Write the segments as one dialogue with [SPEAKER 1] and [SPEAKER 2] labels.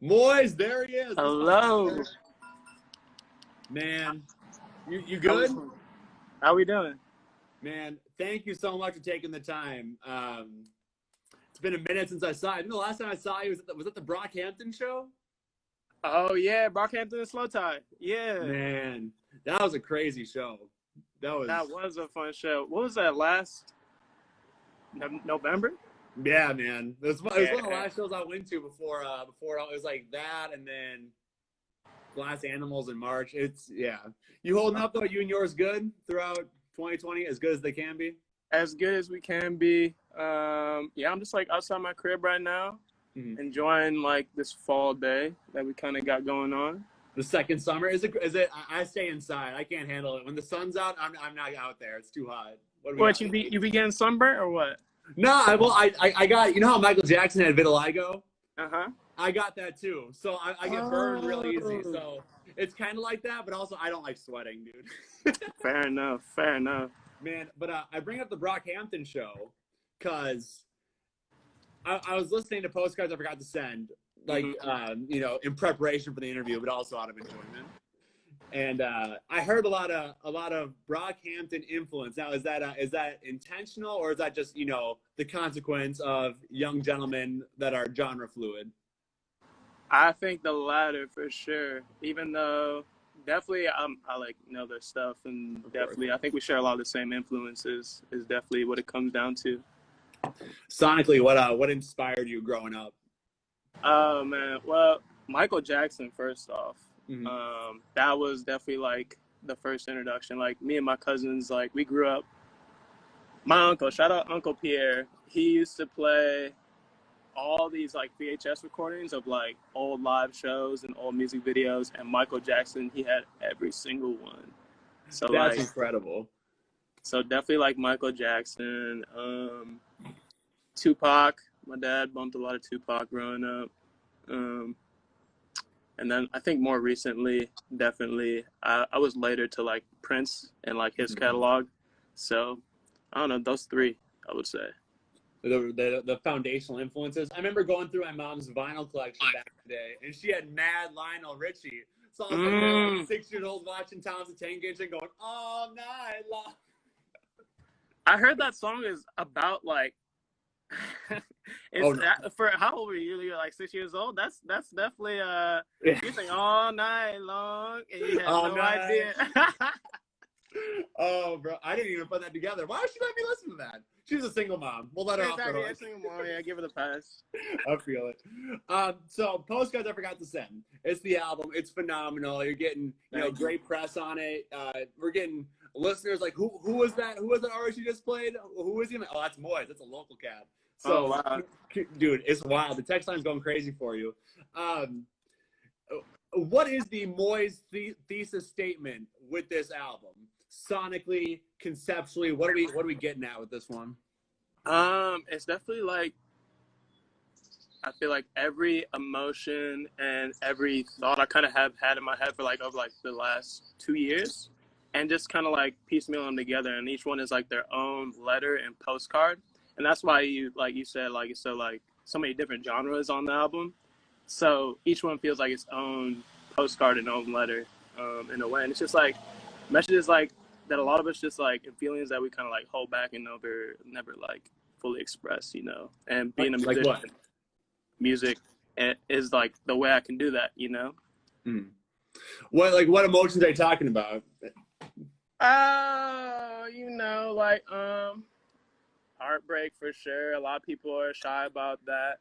[SPEAKER 1] Moise, there he is.
[SPEAKER 2] Hello.
[SPEAKER 1] Man, you good?
[SPEAKER 2] How we doing?
[SPEAKER 1] Man, thank you so much for taking the time. It's been a minute since I saw you. I think the last time I saw you was at the Brockhampton show?
[SPEAKER 2] Oh, yeah. Brockhampton and Slow Tide. Yeah.
[SPEAKER 1] Man, that was a crazy show. That
[SPEAKER 2] was a fun show. What was that, last November?
[SPEAKER 1] Yeah, man. It was one of the last shows I went to before it was like that, and then Glass Animals in March. You holding up though? You and yours good throughout 2020, as good as they can be?
[SPEAKER 2] As good as we can be. I'm just like outside my crib right now, enjoying like this fall day that we kind of got going on.
[SPEAKER 1] The second summer is it? I stay inside. I can't handle it when the sun's out. I'm not out there. It's too hot.
[SPEAKER 2] What you be getting sunburnt or what?
[SPEAKER 1] No, I got, you know how Michael Jackson had vitiligo?
[SPEAKER 2] Uh-huh.
[SPEAKER 1] I got that too. So I get burned real easy. So it's kind of like that, but also I don't like sweating, dude.
[SPEAKER 2] Fair enough.
[SPEAKER 1] Man, but I bring up the Brockhampton show because I was listening to Postcards I Forgot to Send, like, in preparation for the interview, but also out of enjoyment. And I heard a lot of Brockhampton influence. Now, is that intentional, or is that just the consequence of young gentlemen that are genre fluid?
[SPEAKER 2] I think the latter for sure. Even though definitely I like know their stuff, and definitely I think we share a lot of the same influences. Is definitely what it comes down to.
[SPEAKER 1] Sonically, what inspired you growing up?
[SPEAKER 2] Oh man, well, Michael Jackson first off. That was definitely like the first introduction. Like me and my cousins, like we grew up. My uncle, shout out Uncle Pierre, he used to play all these like VHS recordings of like old live shows and old music videos, and Michael Jackson, he had every single one. So
[SPEAKER 1] that's incredible.
[SPEAKER 2] So definitely like Michael Jackson, Tupac. My dad bumped a lot of Tupac growing up. And then I think more recently, definitely, I was later to like Prince and like his catalog. So I don't know, those three, I would say.
[SPEAKER 1] The foundational influences. I remember going through my mom's vinyl collection back in the day, and she had mad Lionel Richie. So I was like 6 years old watching Tom's the Tank Engine going all night long.
[SPEAKER 2] I heard that song is about like for how old were you? You're like 6 years old. That's definitely you sing all night long and you had no idea.
[SPEAKER 1] Oh, bro, I didn't even put that together. Why would she let me listen to that? She's a single mom. We'll let her off the hook.
[SPEAKER 2] Single mom, yeah, give her the pass.
[SPEAKER 1] I feel it. So Postcards I Forgot to Send. It's the album. It's phenomenal. You're getting great press on it. We're getting listeners like who was that? Who was that artist you just played? Who was he? Oh, that's Moise. That's a local cat. So,
[SPEAKER 2] wow.
[SPEAKER 1] Dude, it's wild. The text line's going crazy for you. What is the Moise thesis statement with this album? Sonically, conceptually, what are we getting at with this one?
[SPEAKER 2] It's definitely like, I feel like every emotion and every thought I kind of have had in my head for like over like the last 2 years, and just kind of like piecemeal them together, and each one is like their own letter and postcard. And that's why you said so many different genres on the album. So each one feels like its own postcard and own letter, in a way. And it's just like messages like that a lot of us just like, and feelings that we kind of like hold back and never like fully express, and being a musician,
[SPEAKER 1] like
[SPEAKER 2] music is like the way I can do that,
[SPEAKER 1] What emotions are you talking about?
[SPEAKER 2] Heartbreak for sure. A lot of people are shy about that.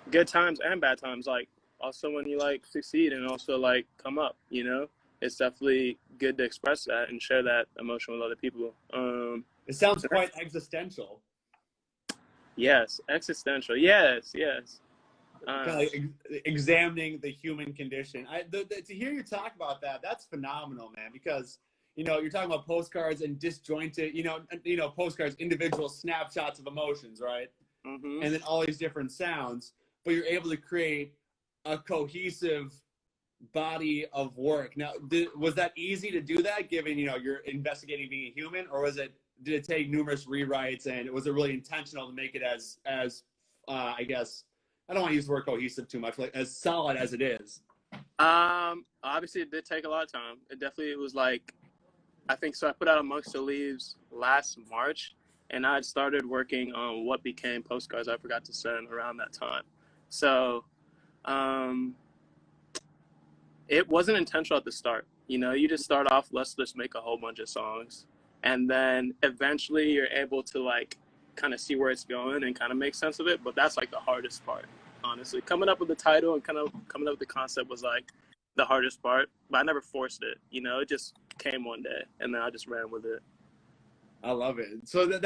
[SPEAKER 2] Good times and bad times. Like also when you like succeed and also like come up, it's definitely good to express that and share that emotion with other people.
[SPEAKER 1] It sounds quite existential.
[SPEAKER 2] Yes, existential. Yes.
[SPEAKER 1] Kind of like examining the human condition. To hear you talk about that, that's phenomenal, man. Because you're talking about postcards and disjointed, postcards, individual snapshots of emotions, right? And then all these different sounds, but you're able to create a cohesive body of work. Now, was that easy to do that, given you're investigating being a human, or did it take numerous rewrites, and was it really intentional to make it as I guess I don't want to use the word cohesive too much, like as solid as it is?
[SPEAKER 2] Obviously it did take a lot of time. It definitely was like, I think so. I put out Amongst the Leaves last March, and I had started working on what became Postcards I Forgot to Send around that time. So, it wasn't intentional at the start. You know, you just start off, let's just make a whole bunch of songs. And then eventually you're able to like kind of see where it's going and kind of make sense of it. But that's like the hardest part, honestly. Coming up with the title and kind of coming up with the concept was like the hardest part, but I never forced it. You know, it just came one day and then I just ran with it.
[SPEAKER 1] I love it. So it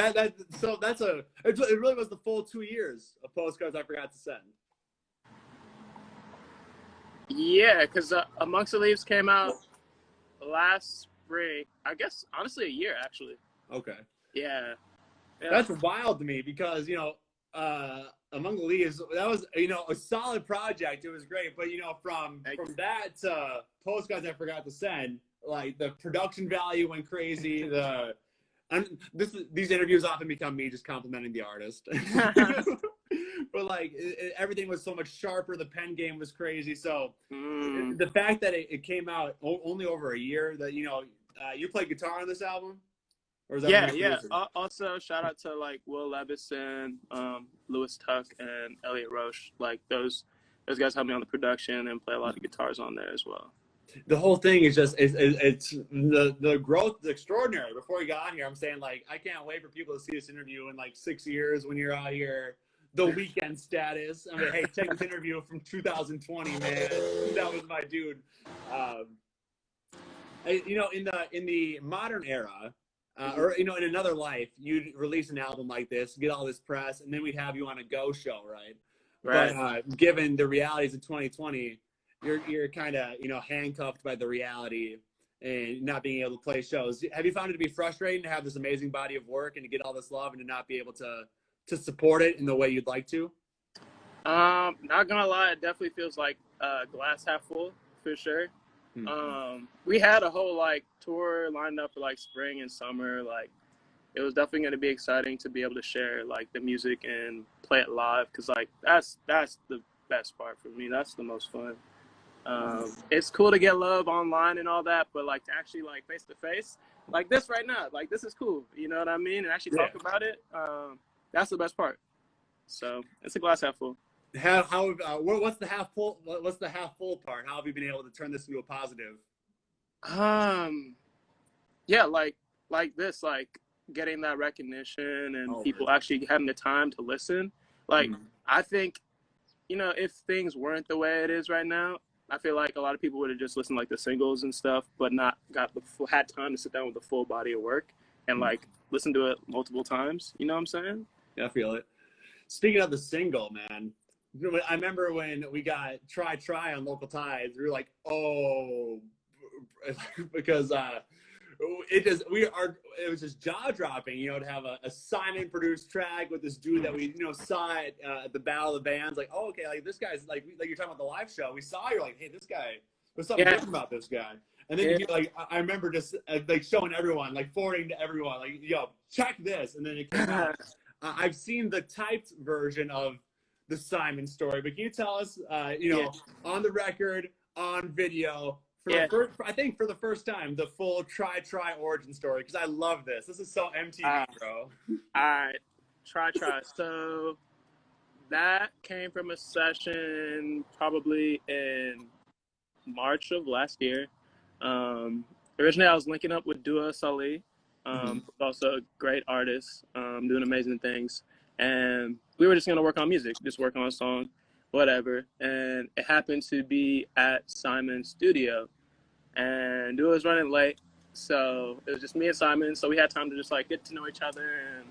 [SPEAKER 1] really was the full 2 years of Postcards I Forgot to Send.
[SPEAKER 2] Yeah, because Amongst the Leaves came out last spring. I guess honestly a year actually.
[SPEAKER 1] Okay.
[SPEAKER 2] Yeah.
[SPEAKER 1] That's wild to me because Among the Leaves, that was a solid project. It was great, but from that to Postcards I Forgot to Send, like the production value went crazy. These interviews often become me just complimenting the artist. But like everything was so much sharper. The pen game was crazy. So the fact that it came out only over a year, that you played guitar on this album, or is that
[SPEAKER 2] yeah. Also, shout out to like Will Levison, Lewis Tuck, and Elliot Roche. Like those guys helped me on the production and play a lot of guitars on there as well.
[SPEAKER 1] The whole thing is just it's the growth is extraordinary. Before you got on here, I'm saying like I can't wait for people to see this interview in like 6 years when you're out here. The Weekend status. I mean, hey, check this interview from 2020, man. That was my dude. In the modern era, or in another life, you'd release an album like this, get all this press, and then we'd have you on a Go show, right?
[SPEAKER 2] Right.
[SPEAKER 1] But given the realities of 2020, you're kind of handcuffed by the reality and not being able to play shows. Have you found it to be frustrating to have this amazing body of work and to get all this love and to not be able to support it in the way you'd like to?
[SPEAKER 2] Not gonna lie, it definitely feels like glass half full for sure. We had a whole like tour lined up for like spring and summer. Like it was definitely going to be exciting to be able to share like the music and play it live, because like that's the best part for me. That's the most fun. It's cool to get love online and all that, but like to actually like face to face like this right now, like this is cool, you know what I mean, and actually talk about it, that's the best part. So it's a glass half full.
[SPEAKER 1] What's the half full? What's the half full part? How have you been able to turn this into a positive?
[SPEAKER 2] Yeah, like this, like getting that recognition and people actually having the time to listen. Like I think, if things weren't the way it is right now, I feel like a lot of people would have just listened like the singles and stuff, but not had time to sit down with the full body of work and like listen to it multiple times. You know what I'm saying?
[SPEAKER 1] Yeah, I feel it. Speaking of the single, man, I remember when we got Try on Local Tides, we were like, oh, because it was just jaw dropping, to have a Simon produced track with this dude that we saw at the Battle of the Bands. Like, oh, okay, like this guy's like you're talking about the live show. We saw you're like, hey, this guy, there's something different about this guy. And then I remember just like showing everyone, like forwarding to everyone, like, yo, check this. And then it came out. I've seen the typed version of the Simon story, but can you tell us, on the record, on video, I think for the first time, the full Try origin story, because I love this. This is so MTV, bro.
[SPEAKER 2] All right, Try. So that came from a session probably in March of last year. Originally, I was linking up with Dua Salih, also a great artist, doing amazing things. And we were just going to work on music, just work on a song, whatever. And it happened to be at Simon's studio. And Dua was running late, so it was just me and Simon. So we had time to just like get to know each other. And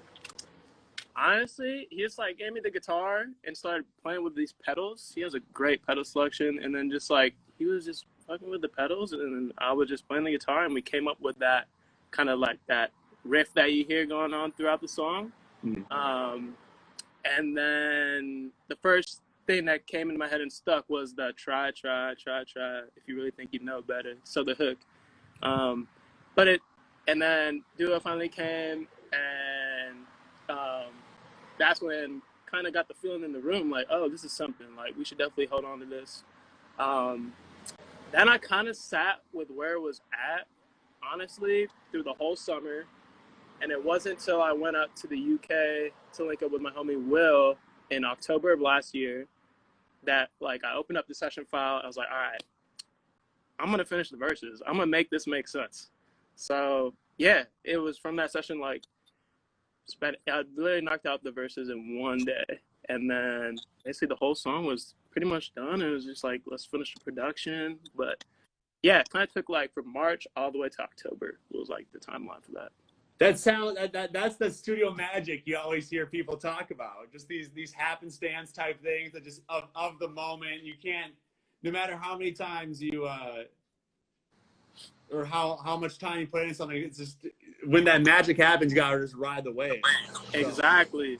[SPEAKER 2] honestly, he just like gave me the guitar and started playing with these pedals. He has a great pedal selection. And then just like, he was just fucking with the pedals, and then I was just playing the guitar, and we came up with that kind of like that riff that you hear going on throughout the song. And then the first thing that came into my head and stuck was the try, if you really think you know better. So the hook. And then Dua finally came, and that's when kind of got the feeling in the room like, oh, this is something. Like, we should definitely hold on to this. Then I kind of sat with where it was at, honestly, through the whole summer. And it wasn't until I went up to the UK to link up with my homie Will in October of last year that, like, I opened up the session file. I was like, all right, I'm going to finish the verses. I'm going to make this make sense. So, yeah, it was from that session, like, I literally knocked out the verses in one day. And then basically the whole song was pretty much done. It was just like, let's finish the production. But yeah, it kind of took like from March all the way to October was like the timeline for that.
[SPEAKER 1] That's the studio magic you always hear people talk about. Just these happenstance type things that just of the moment. You can't, no matter how many times you or how much time you put into something, it's just when that magic happens, you gotta just ride the wave.
[SPEAKER 2] Exactly.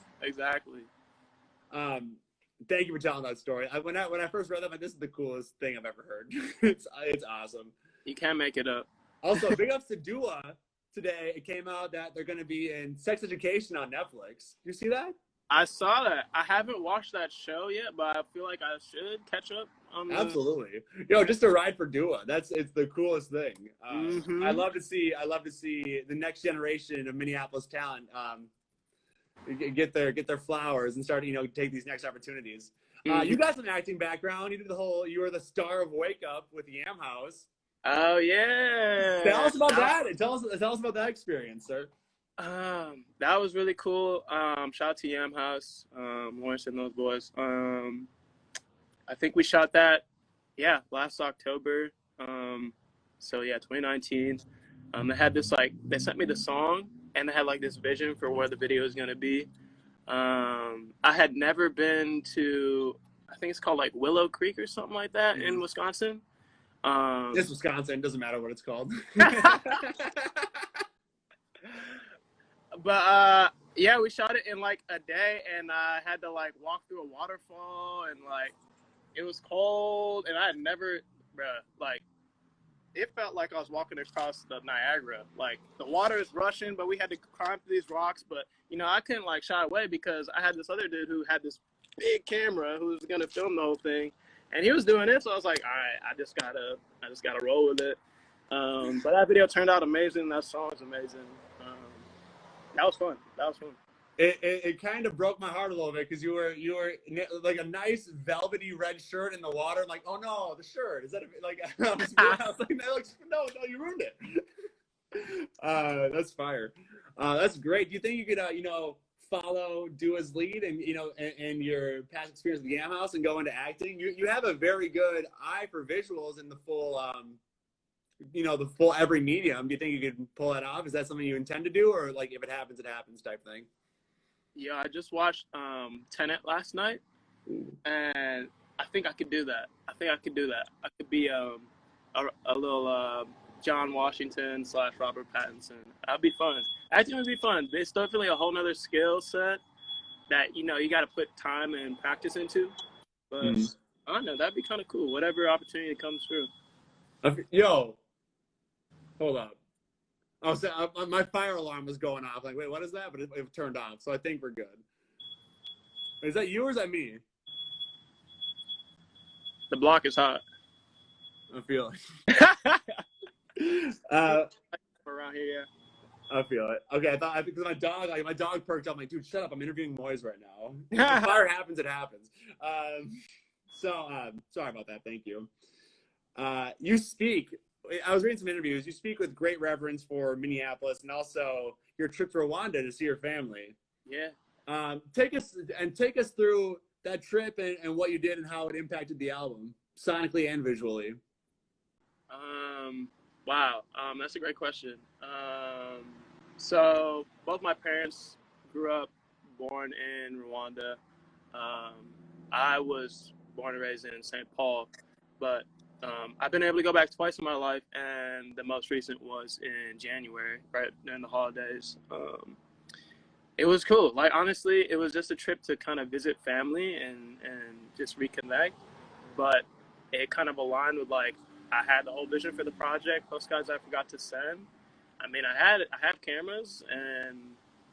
[SPEAKER 1] Thank you for telling that story. When I first read that, I'm like, this is the coolest thing I've ever heard. It's awesome.
[SPEAKER 2] You can't make it up.
[SPEAKER 1] Also, big ups to Dua. Today it came out that they're going to be in Sex Education on Netflix. You see that?
[SPEAKER 2] I saw that. I haven't watched that show yet, but I feel like I should catch up on the...
[SPEAKER 1] Absolutely. Just a ride for Dua. It's the coolest thing. I love to see the next generation of Minneapolis talent get their flowers and start take these next opportunities. You got some acting background. You were the star of Wake Up with Yam House.
[SPEAKER 2] Oh yeah.
[SPEAKER 1] Tell us about that. Tell us about that experience, sir.
[SPEAKER 2] That was really cool. Shout out to Yam House, Moise and those boys. I think we shot that, last October. So yeah, 2019. They had this they sent me the song and they had like this vision for where the video is gonna be. I had never been to, I think it's called like Willow Creek or something like that in Wisconsin.
[SPEAKER 1] It's Wisconsin, doesn't matter what it's called.
[SPEAKER 2] But yeah, we shot it in like a day, and I had to like walk through a waterfall, and like it was cold, and I had never, it felt like I was walking across the Niagara. Like the water is rushing, but we had to climb through these rocks. But I couldn't like shy away because I had this other dude who had this big camera who was gonna film the whole thing. And he was doing it, so I was like, all right, I just gotta roll with it. But that video turned out amazing. That song is amazing. That was fun.
[SPEAKER 1] It kind of broke my heart a little bit because you were like a nice velvety red shirt in the water. I'm like, oh no, the shirt is that I was like, no, you ruined it. That's fire. That's great. Do you think you could follow Dua's lead and and your past experience with Yam House and go into acting? You have a very good eye for visuals in the full the full every medium. Do you think you could pull that off? Is that something you intend to do, or like if it happens, it happens type thing?
[SPEAKER 2] Yeah, I just watched Tenet last night, and I think I could do that. I could be a little John Washington / Robert Pattinson. That'd be fun. Acting would be fun. It's definitely a whole nother skill set that you got to put time and practice into. But I don't know, that'd be kind of cool. Whatever opportunity comes through.
[SPEAKER 1] Yo, hold up. My fire alarm was going off. Like, wait, what is that? But it turned off, so I think we're good. Is that you or is that me?
[SPEAKER 2] The block is hot.
[SPEAKER 1] I feel it.
[SPEAKER 2] Around here, yeah.
[SPEAKER 1] I feel it. Okay, I think because my dog perked up. I'm like, dude, shut up! I'm interviewing Moise right now. If fire happens, it happens. Sorry about that. Thank you. You speak. I was reading some interviews. You speak with great reverence for Minneapolis and also your trip to Rwanda to see your family.
[SPEAKER 2] Yeah.
[SPEAKER 1] Take us through that trip and what you did and how it impacted the album, sonically and visually.
[SPEAKER 2] Wow. That's a great question. So both my parents grew up, born in Rwanda. I was born and raised in St. Paul, but I've been able to go back twice in my life, and the most recent was in January, right during the holidays. It was cool. Like, honestly, it was just a trip to kind of visit family and just reconnect, but it kind of aligned with, like, I had the whole vision for the project, Postcards I Forgot to Send. I mean, I have cameras and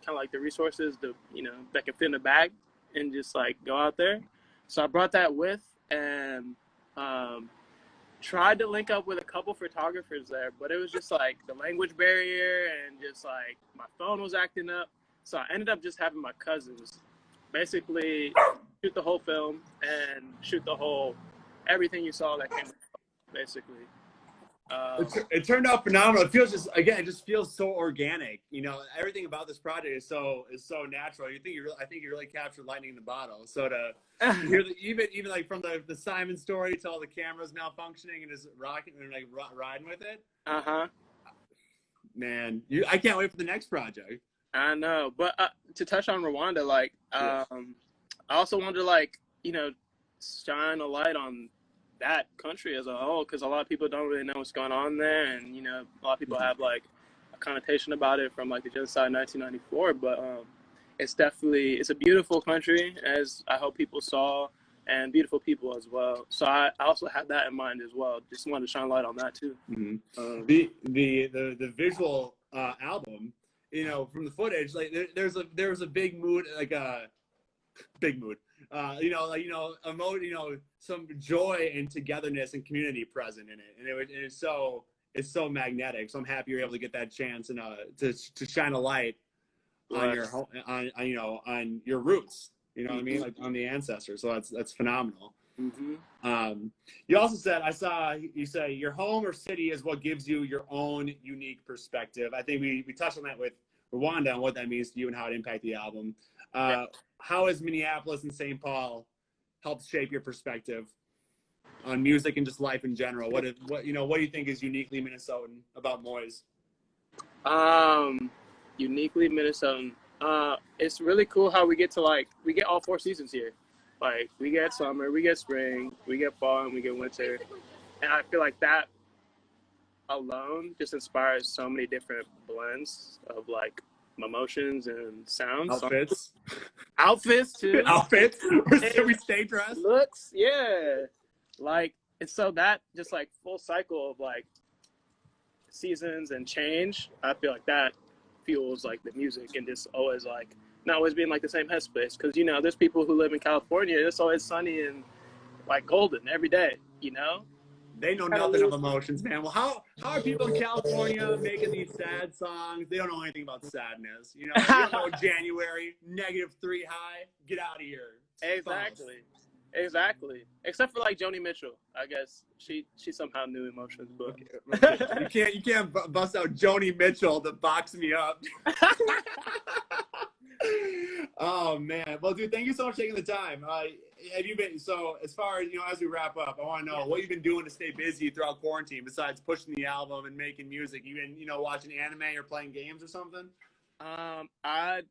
[SPEAKER 2] kind of like the resources that could fit in a bag and just like go out there. So I brought that with, and tried to link up with a couple photographers there, but it was just like the language barrier and just like my phone was acting up. So I ended up just having my cousins basically shoot the whole film and shoot the whole everything you saw that came basically.
[SPEAKER 1] It turned out phenomenal. It feels it just feels so organic. You know, everything about this project is so natural. I think you really captured lightning in the bottle. So to hear even like from the Simon story to all the cameras malfunctioning and just rocking and like riding with it. Man, I can't wait for the next project.
[SPEAKER 2] I know, but to touch on Rwanda, like I also wanted to like shine a light on that country as a whole, because a lot of people don't really know what's going on there, and a lot of people have like a connotation about it from like the genocide in 1994, but it's a beautiful country, as I hope people saw, and beautiful people as well. So I also had that in mind as well. Just wanted to shine light on that too.
[SPEAKER 1] The visual album, from the footage, like there was a big mood, like a big mood. Some joy and togetherness and community present in it, and it's so magnetic. So I'm happy you're able to get that chance and to shine a light on your home, on your roots. You know what I mean, like on the ancestors. So that's phenomenal. You also said, I saw you say your home or city is what gives you your own unique perspective. I think we touched on that with Rwanda and what that means to you and how it impacted the album. How has Minneapolis and St. Paul helped shape your perspective on music and just life in general? What do you think is uniquely Minnesotan about Moise?
[SPEAKER 2] Uniquely Minnesotan. It's really cool how we get all 4 seasons here. Like we get summer, we get spring, we get fall, and we get winter. And I feel like that alone just inspires so many different blends of like emotions and sounds. Outfits too.
[SPEAKER 1] Outfits. Or we stay dressed.
[SPEAKER 2] Looks, yeah. Like it's so that just like full cycle of like seasons and change. I feel like that fuels like the music and just always like not always being like the same headspace, because there's people who live in California. It's always sunny and like golden every day.
[SPEAKER 1] They know nothing of emotions, man. Well, how are people in California making these sad songs? They don't know anything about sadness. You don't know January, -3 high. Get out of here.
[SPEAKER 2] Exactly. Except for like Joni Mitchell, I guess she somehow knew emotions, but
[SPEAKER 1] you can't bust out Joni Mitchell to box me up. Oh man, well, dude, thank you so much for taking the time. Have you been as far as as we wrap up? I want to know what you've been doing to stay busy throughout quarantine besides pushing the album and making music. You been watching anime or playing games or something?
[SPEAKER 2] I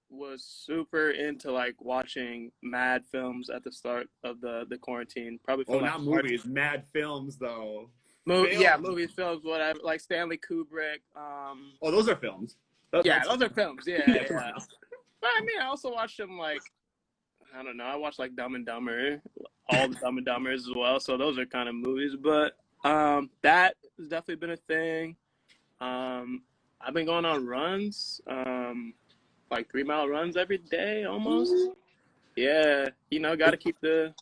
[SPEAKER 2] was super into like watching mad films at the start of the quarantine. Probably from
[SPEAKER 1] not movies, mad films though.
[SPEAKER 2] Movies, films, whatever. Like Stanley Kubrick.
[SPEAKER 1] Those are films.
[SPEAKER 2] Those are films. Yeah. But I mean, I also watched them like, I don't know. I watched like Dumb and Dumber, all the Dumb and Dumbers as well. So those are kind of movies. But that has definitely been a thing. I've been going on runs, like 3-mile runs every day almost. Ooh. Yeah, got to keep the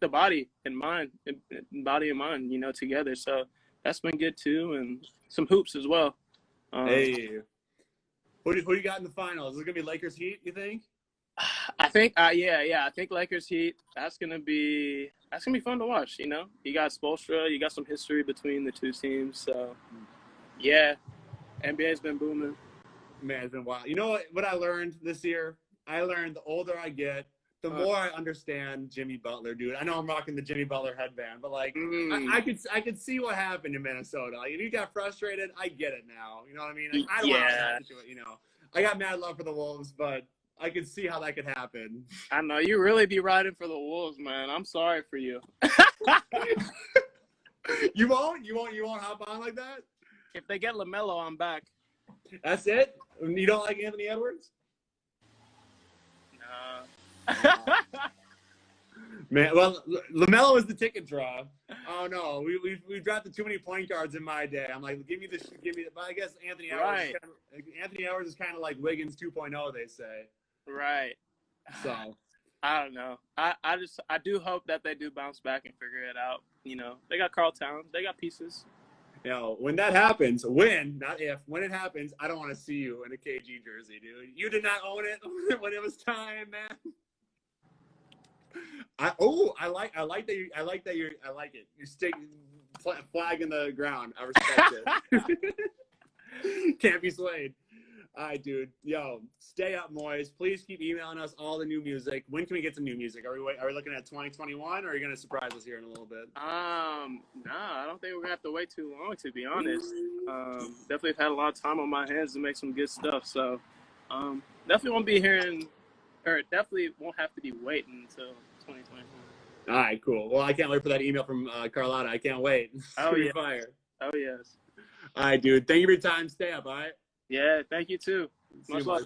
[SPEAKER 2] body and mind, together. So that's been good too, and some hoops as well.
[SPEAKER 1] Hey. Who do you got in the finals? Is it gonna be Lakers Heat, you think?
[SPEAKER 2] I think I think Lakers Heat. That's gonna be fun to watch. You got Spoelstra, you got some history between the two teams. So yeah, NBA's been booming.
[SPEAKER 1] Man, it's been wild. You know what I learned this year? I learned the older I get, the more I understand Jimmy Butler, dude. I know I'm rocking the Jimmy Butler headband, but like I could see what happened in Minnesota. Like if you got frustrated, I get it now. You know what I mean? Like, I don't want to do it. I got mad love for the Wolves, but I could see how that could happen.
[SPEAKER 2] I know you really be riding for the Wolves, man. I'm sorry for you.
[SPEAKER 1] You won't hop on like that?
[SPEAKER 2] If they get LaMelo, I'm back.
[SPEAKER 1] That's it? You don't like Anthony Edwards?
[SPEAKER 2] No.
[SPEAKER 1] Man, well, LaMelo is the ticket draw. Oh no, we drafted too many point guards in my day. I'm like, give me. But I guess Anthony Edwards. Right. Anthony Edwards is kind of like Wiggins 2.0, they say.
[SPEAKER 2] Right.
[SPEAKER 1] So
[SPEAKER 2] I don't know. I do hope that they do bounce back and figure it out. You know, they got Carl Towns, they got pieces.
[SPEAKER 1] you know, when that happens, when, not if, when it happens, I don't want to see you in a KG jersey, dude. You did not own it when it was time, man. I like it. You're sticking flag in the ground. I respect it. Can't be swayed. All right, dude. Yo, stay up, Moise. Please keep emailing us all the new music. When can we get some new music? Are we looking at 2021, or are you gonna surprise us here in a little bit?
[SPEAKER 2] No, I don't think we're gonna have to wait too long, to be honest. Definitely had a lot of time on my hands to make some good stuff. So, definitely won't be hearing, or definitely won't have to be waiting until 2021.
[SPEAKER 1] All right, cool. Well, I can't wait for that email from Carlotta. I can't wait.
[SPEAKER 2] Oh yeah.
[SPEAKER 1] Fire.
[SPEAKER 2] Oh yes.
[SPEAKER 1] All right, dude. Thank you for your time. Stay up. All right.
[SPEAKER 2] Yeah. Thank you too.
[SPEAKER 1] See you,
[SPEAKER 2] Much love.